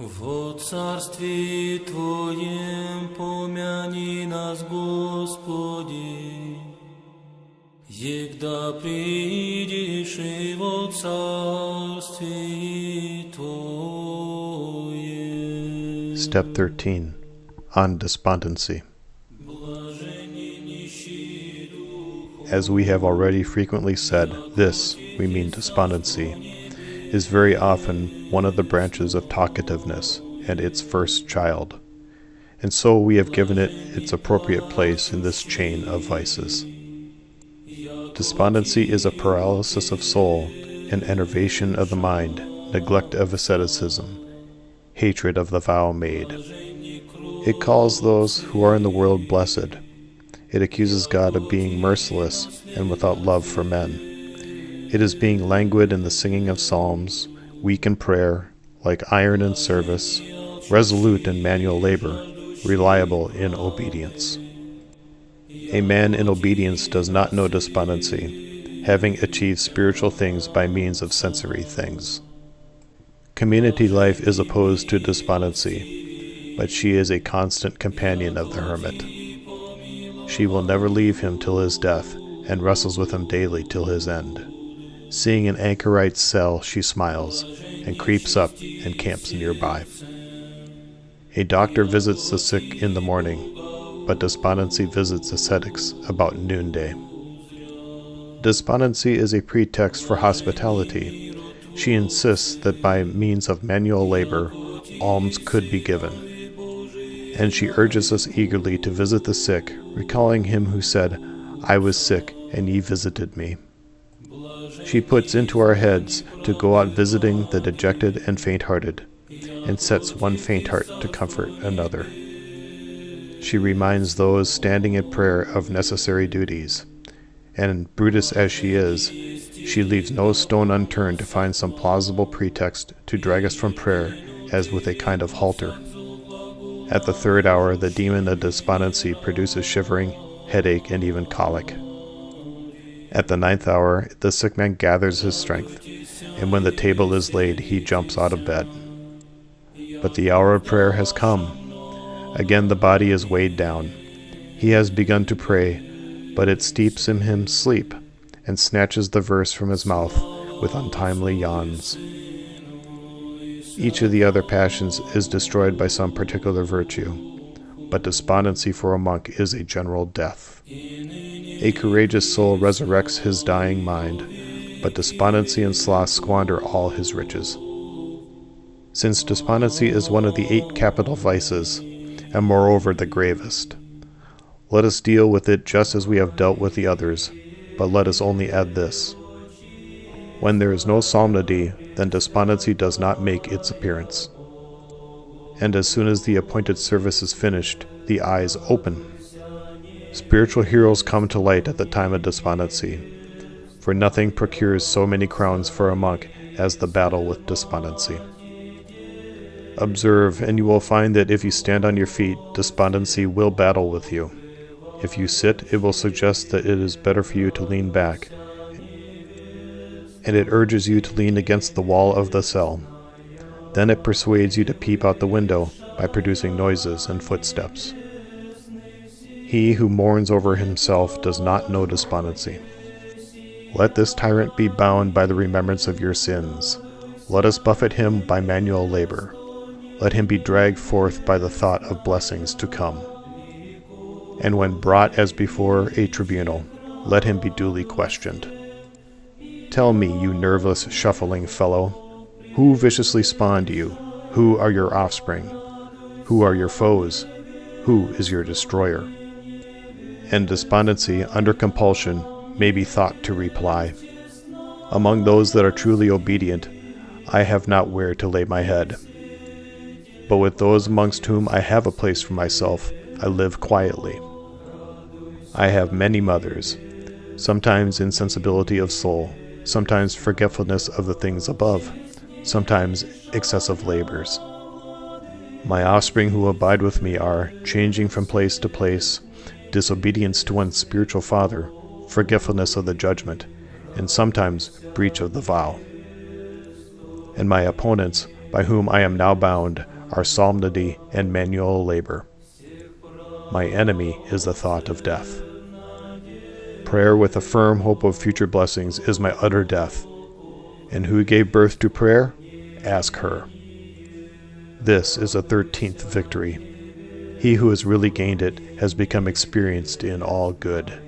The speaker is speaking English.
Во царстве Твоем помяни нас, Господи, егда придешь и во царстве Твоем. Step 13. On Despondency. As we have already frequently said, this, we mean despondency, is very often one of the branches of talkativeness and its first child, and so we have given it its appropriate place in this chain of vices. Despondency is a paralysis of soul, an enervation of the mind, neglect of asceticism, hatred of the vow made. It calls those who are in the world blessed. It accuses God of being merciless and without love for men. It is being languid in the singing of psalms, weak in prayer, like iron in service, resolute in manual labor, reliable in obedience. A man in obedience does not know despondency, having achieved spiritual things by means of sensory things. Community life is opposed to despondency, but she is a constant companion of the hermit. She will never leave him till his death, and wrestles with him daily till his end. Seeing an anchorite's cell, she smiles, and creeps up and camps nearby. A doctor visits the sick in the morning, but despondency visits ascetics about noonday. Despondency is a pretext for hospitality. She insists that by means of manual labor, alms could be given. And she urges us eagerly to visit the sick, recalling him who said, "I was sick, and ye visited me." She puts into our heads to go out visiting the dejected and faint-hearted, and sets one faint heart to comfort another. She reminds those standing in prayer of necessary duties, and, Brutus as she is, she leaves no stone unturned to find some plausible pretext to drag us from prayer as with a kind of halter. At the third hour, the demon of despondency produces shivering, headache, and even colic. At the 9th hour, the sick man gathers his strength, and when the table is laid, he jumps out of bed. But the hour of prayer has come. Again the body is weighed down. He has begun to pray, but it steeps in him sleep, and snatches the verse from his mouth with untimely yawns. Each of the other passions is destroyed by some particular virtue, but despondency for a monk is a general death. A courageous soul resurrects his dying mind, but despondency and sloth squander all his riches. Since despondency is one of the 8 capital vices, and moreover the gravest, let us deal with it just as we have dealt with the others, but let us only add this. When there is no solemnity, then despondency does not make its appearance. And as soon as the appointed service is finished, the eyes open. Spiritual heroes come to light at the time of despondency, for nothing procures so many crowns for a monk as the battle with despondency. Observe, and you will find that if you stand on your feet, despondency will battle with you. If you sit, it will suggest that it is better for you to lean back, and it urges you to lean against the wall of the cell. Then it persuades you to peep out the window by producing noises and footsteps. He who mourns over himself does not know despondency. Let this tyrant be bound by the remembrance of your sins. Let us buffet him by manual labor. Let him be dragged forth by the thought of blessings to come. And when brought as before a tribunal, let him be duly questioned. Tell me, you nerveless, shuffling fellow, who viciously spawned you? Who are your offspring? Who are your foes? Who is your destroyer? And despondency, under compulsion, may be thought to reply, among those that are truly obedient, I have not where to lay my head. But with those amongst whom I have a place for myself, I live quietly. I have many mothers, sometimes insensibility of soul, sometimes forgetfulness of the things above, sometimes excessive labors. My offspring who abide with me are, changing from place to place, disobedience to one's spiritual father, forgetfulness of the judgment, and sometimes breach of the vow. And my opponents, by whom I am now bound, are solemnity and manual labor. My enemy is the thought of death. Prayer with a firm hope of future blessings is my utter death. And who gave birth to prayer? Ask her. This is a 13th victory. He who has really gained it has become experienced in all good.